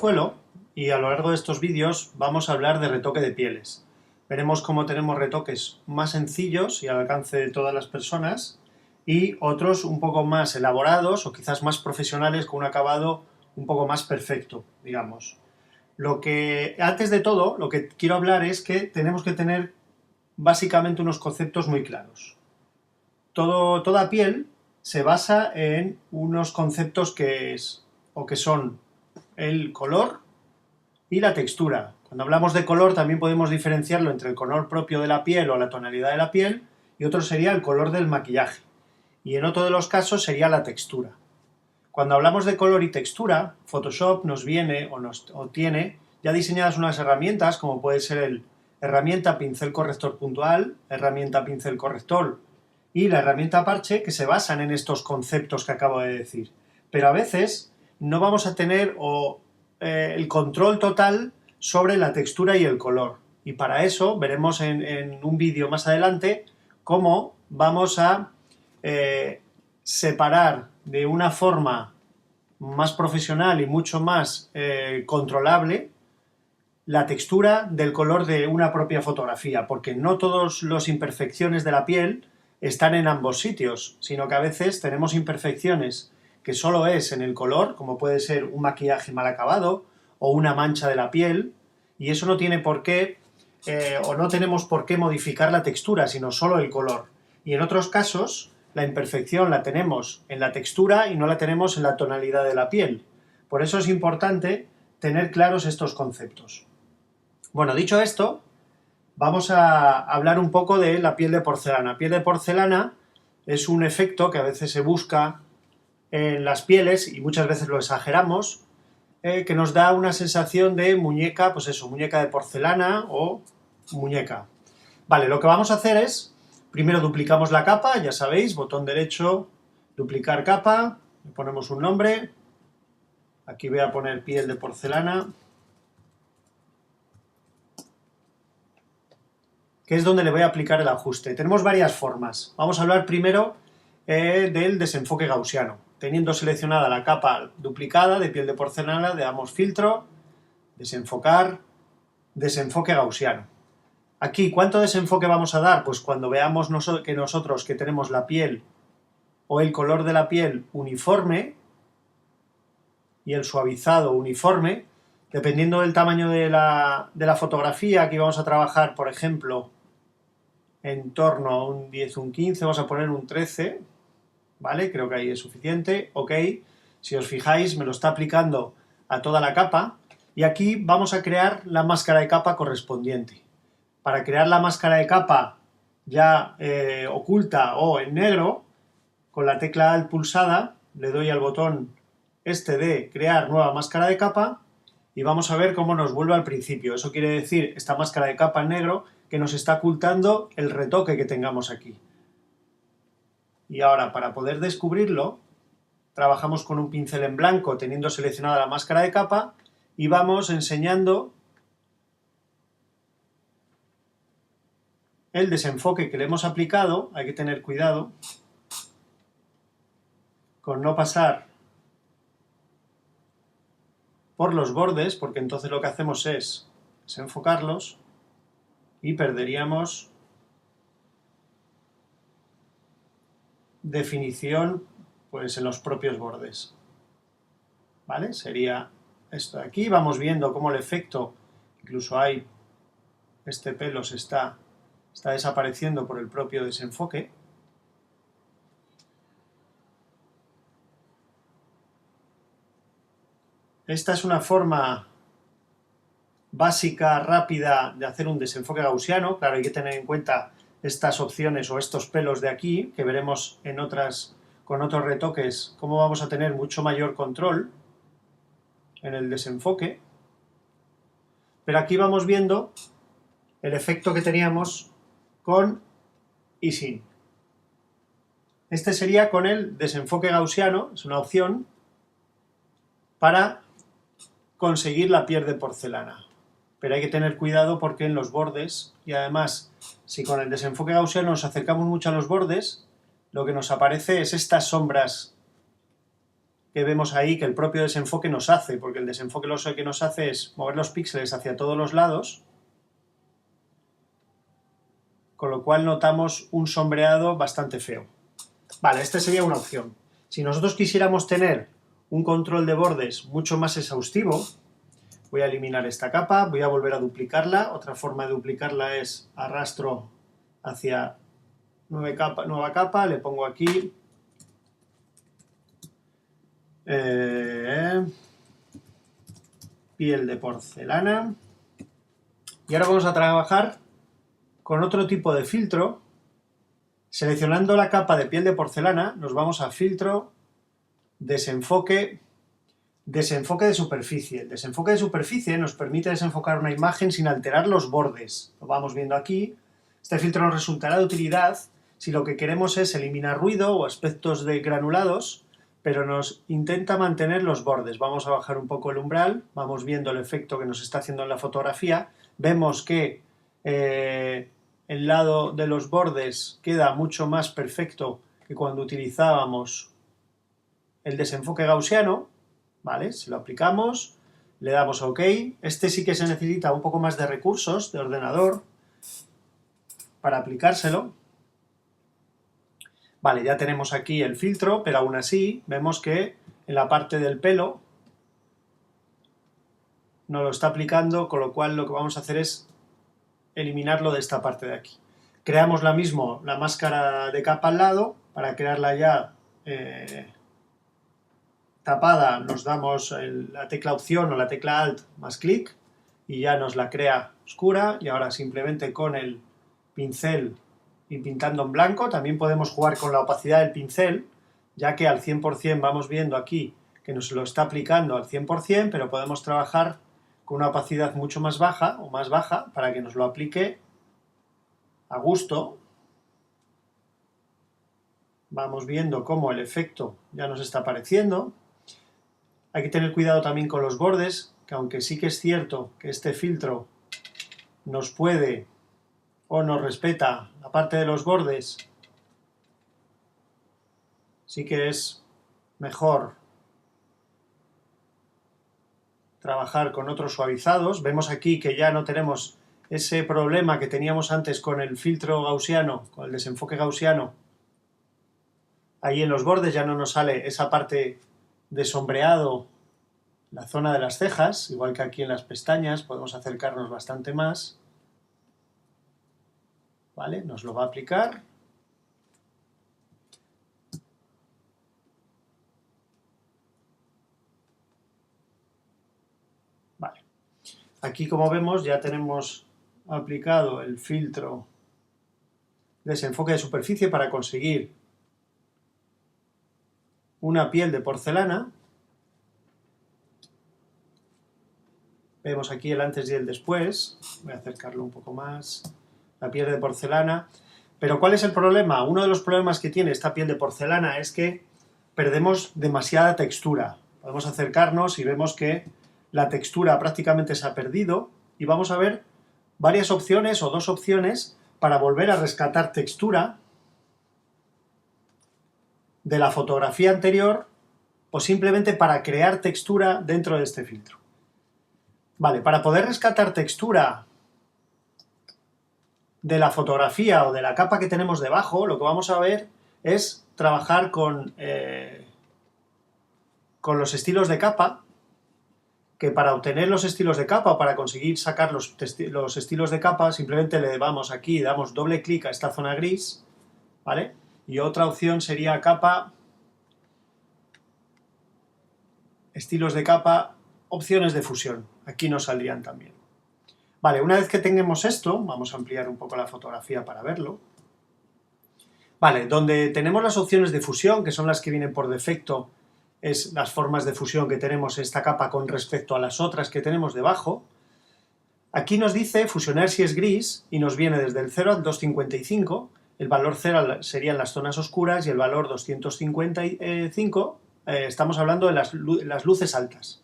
Consuelo y a lo largo de estos vídeos vamos a hablar de retoque de pieles. Veremos cómo tenemos retoques más sencillos y al alcance de todas las personas y otros un poco más elaborados o quizás más profesionales con un acabado un poco más perfecto, digamos. Antes de todo, lo que quiero hablar es que tenemos que tener básicamente unos conceptos muy claros. Toda piel se basa en unos conceptos que son el color y la textura. Cuando hablamos de color también podemos diferenciarlo entre el color propio de la piel o la tonalidad de la piel y otro sería el color del maquillaje. Y en otro de los casos sería la textura. Cuando hablamos de color y textura, Photoshop nos viene o tiene ya diseñadas unas herramientas como puede ser el herramienta pincel corrector puntual, herramienta pincel corrector y la herramienta parche que se basan en estos conceptos que acabo de decir. Pero a veces no vamos a tener el control total sobre la textura y el color. Y para eso veremos en un vídeo más adelante cómo vamos a separar de una forma más profesional y mucho más controlable la textura del color de una propia fotografía, porque no todas las imperfecciones de la piel están en ambos sitios, sino que a veces tenemos imperfecciones que solo es en el color, como puede ser un maquillaje mal acabado o una mancha de la piel, y eso no tiene por qué, o no tenemos por qué modificar la textura, sino solo el color. Y en otros casos, la imperfección la tenemos en la textura y no la tenemos en la tonalidad de la piel. Por eso es importante tener claros estos conceptos. Bueno, dicho esto, vamos a hablar un poco de la piel de porcelana. Piel de porcelana es un efecto que a veces se busca en las pieles, y muchas veces lo exageramos, que nos da una sensación de muñeca, pues eso, muñeca de porcelana o muñeca. Vale, lo que vamos a hacer es, primero duplicamos la capa, ya sabéis, botón derecho, duplicar capa, le ponemos un nombre, aquí voy a poner piel de porcelana, que es donde le voy a aplicar el ajuste. Tenemos varias formas. Vamos a hablar primero del desenfoque gaussiano. Teniendo seleccionada la capa duplicada de piel de porcelana, le damos filtro, desenfocar, desenfoque gaussiano. Aquí, ¿cuánto desenfoque vamos a dar? Pues cuando veamos nosotros que tenemos la piel o el color de la piel uniforme y el suavizado uniforme, dependiendo del tamaño de la fotografía, aquí vamos a trabajar, por ejemplo, en torno a un 10, un 15, vamos a poner un 13, ¿vale? Creo que ahí es suficiente, ok. Si os fijáis, me lo está aplicando a toda la capa y aquí vamos a crear la máscara de capa correspondiente. Para crear la máscara de capa ya oculta o en negro, con la tecla Alt pulsada, le doy al botón de crear nueva máscara de capa y vamos a ver cómo nos vuelve al principio. Eso quiere decir, esta máscara de capa en negro, que nos está ocultando el retoque que tengamos aquí. Y ahora, para poder descubrirlo, trabajamos con un pincel en blanco teniendo seleccionada la máscara de capa y vamos enseñando el desenfoque que le hemos aplicado. Hay que tener cuidado con no pasar por los bordes, porque entonces lo que hacemos es desenfocarlos y perderíamos definición pues en los propios bordes. ¿Vale? Sería esto de aquí. Vamos viendo cómo el efecto, incluso hay este pelo está desapareciendo por el propio desenfoque. Esta es una forma básica, rápida de hacer un desenfoque gaussiano. Claro, hay que tener en cuenta estas opciones o estos pelos de aquí, que veremos con otros retoques, cómo vamos a tener mucho mayor control en el desenfoque. Pero aquí vamos viendo el efecto que teníamos con y sin. Este sería con el desenfoque gaussiano, es una opción para conseguir la piel de porcelana. Pero hay que tener cuidado porque en los bordes, y además, si con el desenfoque gaussiano nos acercamos mucho a los bordes, lo que nos aparece es estas sombras que vemos ahí que el propio desenfoque nos hace, porque el desenfoque lo que nos hace es mover los píxeles hacia todos los lados, con lo cual notamos un sombreado bastante feo. Vale, esta sería una opción. Si nosotros quisiéramos tener un control de bordes mucho más exhaustivo, voy a eliminar esta capa, voy a volver a duplicarla. Otra forma de duplicarla es arrastro hacia nueva capa, le pongo aquí piel de porcelana. Y ahora vamos a trabajar con otro tipo de filtro. Seleccionando la capa de piel de porcelana, nos vamos a filtro, desenfoque, desenfoque de superficie. El desenfoque de superficie nos permite desenfocar una imagen sin alterar los bordes. Lo vamos viendo aquí. Este filtro nos resultará de utilidad si lo que queremos es eliminar ruido o aspectos de granulados, pero nos intenta mantener los bordes. Vamos a bajar un poco el umbral, vamos viendo el efecto que nos está haciendo en la fotografía. Vemos que el lado de los bordes queda mucho más perfecto que cuando utilizábamos el desenfoque gaussiano, ¿vale? Si lo aplicamos, le damos a OK. Este sí que se necesita un poco más de recursos de ordenador para aplicárselo. Vale, ya tenemos aquí el filtro, pero aún así vemos que en la parte del pelo nos lo está aplicando, con lo cual lo que vamos a hacer es eliminarlo de esta parte de aquí. Creamos la máscara de capa al lado. Para crearla ya tapada nos damos la tecla opción o la tecla alt más clic y ya nos la crea oscura. Y ahora simplemente con el pincel y pintando en blanco también podemos jugar con la opacidad del pincel, ya que al 100% vamos viendo aquí que nos lo está aplicando al 100%, pero podemos trabajar con una opacidad mucho más baja o más baja para que nos lo aplique a gusto. Vamos viendo cómo el efecto ya nos está apareciendo. Hay que tener cuidado también con los bordes, que aunque sí que es cierto que este filtro nos puede o nos respeta la parte de los bordes, sí que es mejor trabajar con otros suavizados. Vemos aquí que ya no tenemos ese problema que teníamos antes con el filtro gaussiano, con el desenfoque gaussiano. Ahí en los bordes ya no nos sale esa parte de sombreado, la zona de las cejas, igual que aquí en las pestañas, podemos acercarnos bastante más. ¿Vale? Nos lo va a aplicar. Vale. Aquí, como vemos, ya tenemos aplicado el filtro desenfoque de superficie para conseguir una piel de porcelana. Vemos aquí el antes y el después. Voy a acercarlo un poco más. La piel de porcelana. Pero ¿cuál es el problema? Uno de los problemas que tiene esta piel de porcelana es que perdemos demasiada textura. Podemos acercarnos y vemos que la textura prácticamente se ha perdido y vamos a ver varias opciones o dos opciones para volver a rescatar textura de la fotografía anterior o simplemente para crear textura dentro de este filtro. Vale, para poder rescatar textura de la fotografía o de la capa que tenemos debajo, lo que vamos a ver es trabajar con los estilos de capa, que para obtener los estilos de capa o para conseguir sacar los estilos de capa, simplemente le damos aquí, damos doble clic a esta zona gris, ¿vale? Y otra opción sería capa, estilos de capa, opciones de fusión. Aquí nos saldrían también. Vale, una vez que tengamos esto, vamos a ampliar un poco la fotografía para verlo. Vale, donde tenemos las opciones de fusión, que son las que vienen por defecto, es las formas de fusión que tenemos en esta capa con respecto a las otras que tenemos debajo. Aquí nos dice fusionar si es gris y nos viene desde el 0 al 255. El valor 0 serían las zonas oscuras y el valor 255 estamos hablando de las luces altas.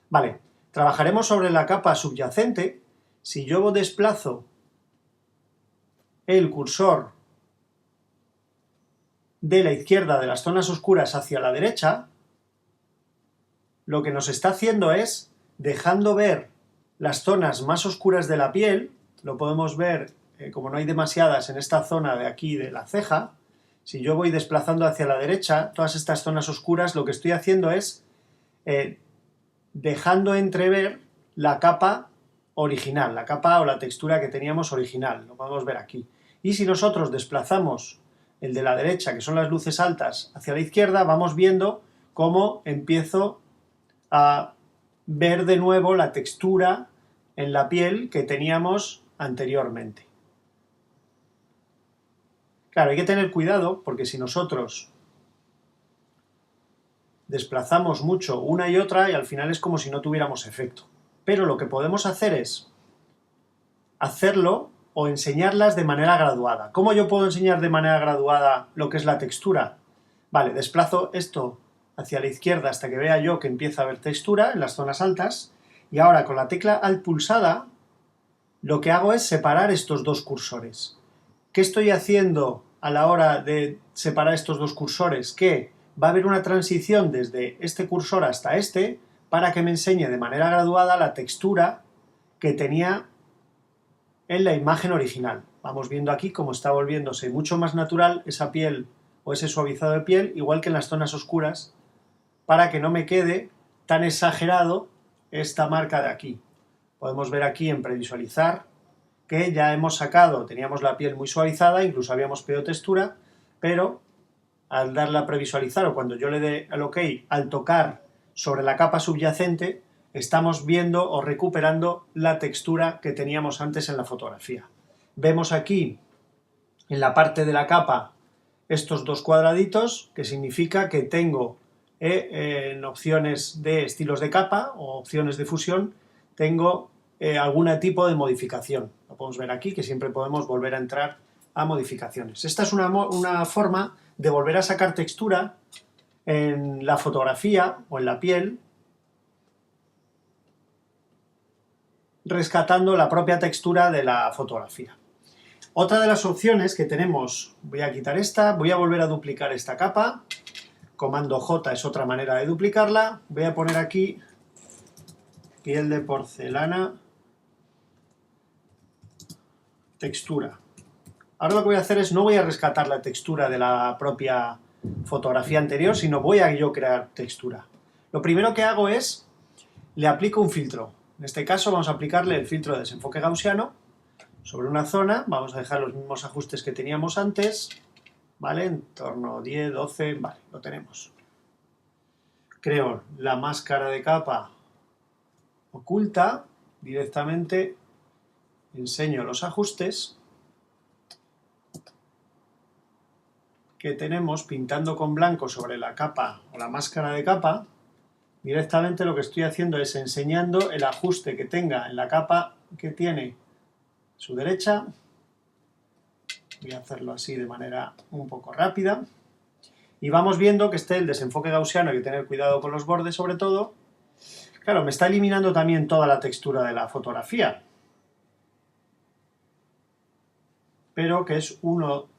Vale, trabajaremos sobre la capa subyacente. Si yo desplazo el cursor de la izquierda de las zonas oscuras hacia la derecha, lo que nos está haciendo es dejando ver las zonas más oscuras de la piel. Lo podemos ver, como no hay demasiadas en esta zona de aquí de la ceja. Si yo voy desplazando hacia la derecha, todas estas zonas oscuras, lo que estoy haciendo es dejando entrever la capa original, la capa o la textura que teníamos original. Lo podemos ver aquí. Y si nosotros desplazamos el de la derecha, que son las luces altas, hacia la izquierda, vamos viendo cómo empiezo a ver de nuevo la textura en la piel que teníamos anteriormente. Claro, hay que tener cuidado porque si nosotros desplazamos mucho una y otra y al final es como si no tuviéramos efecto. Pero lo que podemos hacer es hacerlo o enseñarlas de manera graduada. ¿Cómo yo puedo enseñar de manera graduada lo que es la textura? Vale, desplazo esto hacia la izquierda hasta que vea yo que empieza a haber textura en las zonas altas y ahora con la tecla Alt pulsada lo que hago es separar estos dos cursores. ¿Qué estoy haciendo a la hora de separar estos dos cursores? Que va a haber una transición desde este cursor hasta este para que me enseñe de manera graduada la textura que tenía en la imagen original. Vamos viendo aquí cómo está volviéndose mucho más natural esa piel o ese suavizado de piel, igual que en las zonas oscuras, para que no me quede tan exagerado esta marca de aquí. Podemos ver aquí en previsualizar que ya hemos sacado, teníamos la piel muy suavizada, incluso habíamos pedido textura, pero al darle a previsualizar o cuando yo le dé al OK, al tocar sobre la capa subyacente, estamos viendo o recuperando la textura que teníamos antes en la fotografía. Vemos aquí en la parte de la capa estos dos cuadraditos, que significa que tengo en opciones de estilos de capa o opciones de fusión, tengo algún tipo de modificación. Lo podemos ver aquí, que siempre podemos volver a entrar a modificaciones. Esta es una forma de volver a sacar textura en la fotografía o en la piel, rescatando la propia textura de la fotografía. Otra de las opciones que tenemos, voy a quitar esta, voy a volver a duplicar esta capa, comando J es otra manera de duplicarla, voy a poner aquí piel de porcelana, textura. Ahora lo que voy a hacer es, no voy a rescatar la textura de la propia fotografía anterior, sino voy a yo crear textura. Lo primero que hago es, le aplico un filtro. En este caso vamos a aplicarle el filtro de desenfoque gaussiano sobre una zona, vamos a dejar los mismos ajustes que teníamos antes, ¿vale? En torno a 10, 12, vale, lo tenemos. Creo la máscara de capa oculta, directamente enseño los ajustes que tenemos pintando con blanco sobre la capa o la máscara de capa. Directamente lo que estoy haciendo es enseñando el ajuste que tenga en la capa que tiene a su derecha. Voy a hacerlo así de manera un poco rápida. Y vamos viendo que el desenfoque gaussiano, hay que tener cuidado con los bordes sobre todo. Claro, me está eliminando también toda la textura de la fotografía. Pero que es uno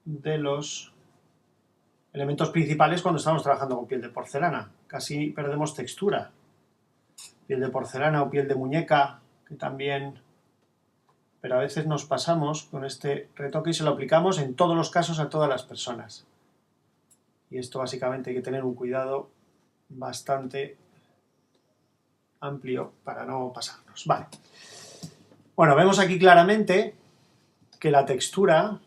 de los elementos principales cuando estamos trabajando con piel de porcelana. Casi perdemos textura. Piel de porcelana o piel de muñeca, que también... Pero a veces nos pasamos con este retoque y se lo aplicamos en todos los casos a todas las personas. Y esto básicamente hay que tener un cuidado bastante amplio para no pasarnos. Vale. Bueno, vemos aquí claramente que la textura,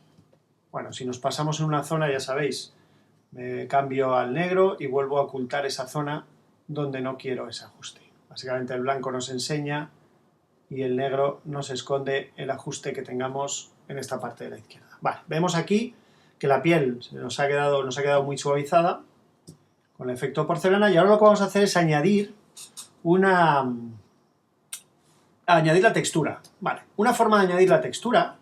bueno, si nos pasamos en una zona, ya sabéis, me cambio al negro y vuelvo a ocultar esa zona donde no quiero ese ajuste. Básicamente el blanco nos enseña y el negro nos esconde el ajuste que tengamos en esta parte de la izquierda. Vale, vemos aquí que la piel nos ha quedado muy suavizada con el efecto porcelana y ahora lo que vamos a hacer es añadir la textura. Vale, una forma de añadir la textura,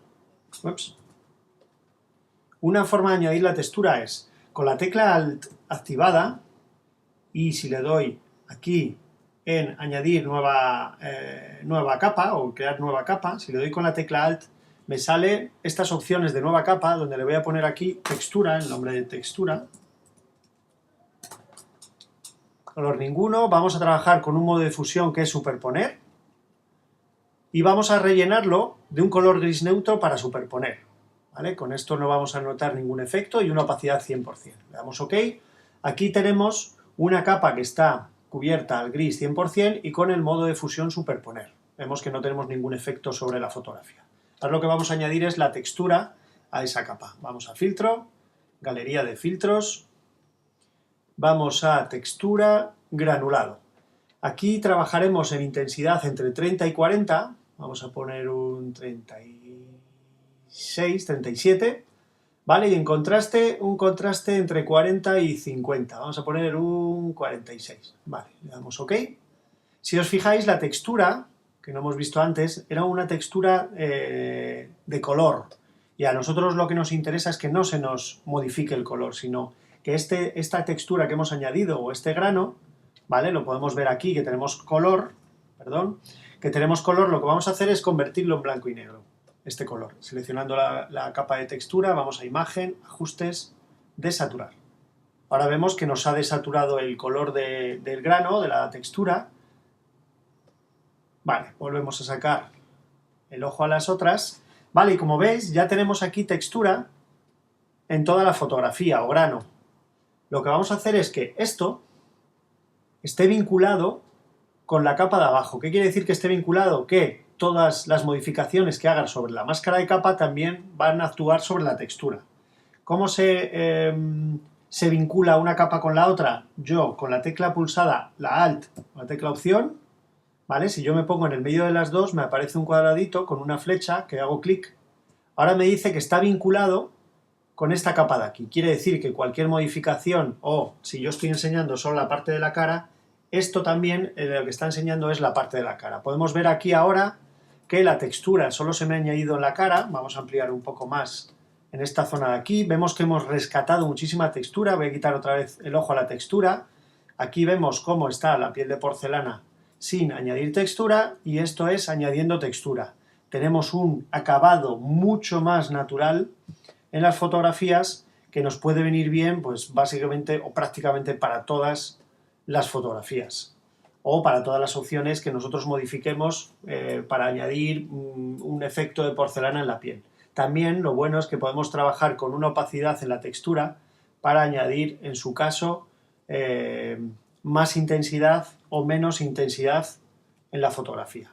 es con la tecla Alt activada y si le doy aquí en añadir nueva capa o crear nueva capa, si le doy con la tecla Alt me salen estas opciones de nueva capa donde le voy a poner aquí textura, el nombre de textura. color ninguno. Vamos a trabajar con un modo de fusión que es superponer. Y vamos a rellenarlo de un color gris neutro para superponer. ¿Vale? Con esto no vamos a notar ningún efecto y una opacidad 100%. Le damos OK. Aquí tenemos una capa que está cubierta al gris 100% y con el modo de fusión superponer. Vemos que no tenemos ningún efecto sobre la fotografía. Ahora lo que vamos a añadir es la textura a esa capa. Vamos a filtro, galería de filtros, vamos a textura, granulado. Aquí trabajaremos en intensidad entre 30 y 40, vamos a poner un 36, 37, ¿vale? Y en contraste, un contraste entre 40 y 50, vamos a poner un 46, ¿vale? Le damos OK. Si os fijáis, la textura, que no hemos visto antes, era una textura de color, y a nosotros lo que nos interesa es que no se nos modifique el color, sino que esta textura que hemos añadido, o este grano, ¿vale? Lo podemos ver aquí, que tenemos color, lo que vamos a hacer es convertirlo en blanco y negro, este color. Seleccionando la capa de textura, vamos a imagen, ajustes, desaturar. Ahora vemos que nos ha desaturado el color del grano, de la textura. Vale, volvemos a sacar el ojo a las otras. Vale, y como veis, ya tenemos aquí textura en toda la fotografía, o grano. Lo que vamos a hacer es que esto esté vinculado con la capa de abajo. ¿Qué quiere decir que esté vinculado? Que todas las modificaciones que hagan sobre la máscara de capa también van a actuar sobre la textura. ¿Cómo se vincula una capa con la otra? Yo, con la tecla pulsada, la Alt, la tecla Opción, ¿vale? Si yo me pongo en el medio de las dos, me aparece un cuadradito con una flecha que hago clic. Ahora me dice que está vinculado con esta capa de aquí. Quiere decir que cualquier modificación, o si yo estoy enseñando solo la parte de la cara, esto también lo que está enseñando es la parte de la cara. Podemos ver aquí ahora que la textura solo se me ha añadido en la cara. Vamos a ampliar un poco más en esta zona de aquí. Vemos que hemos rescatado muchísima textura. Voy a quitar otra vez el ojo a la textura. Aquí vemos cómo está la piel de porcelana sin añadir textura, y esto es añadiendo textura. Tenemos un acabado mucho más natural en las fotografías que nos puede venir bien, pues básicamente o prácticamente para todas las fotografías, o para todas las opciones que nosotros modifiquemos para añadir un efecto de porcelana en la piel. También lo bueno es que podemos trabajar con una opacidad en la textura para añadir, en su caso, más intensidad o menos intensidad en la fotografía.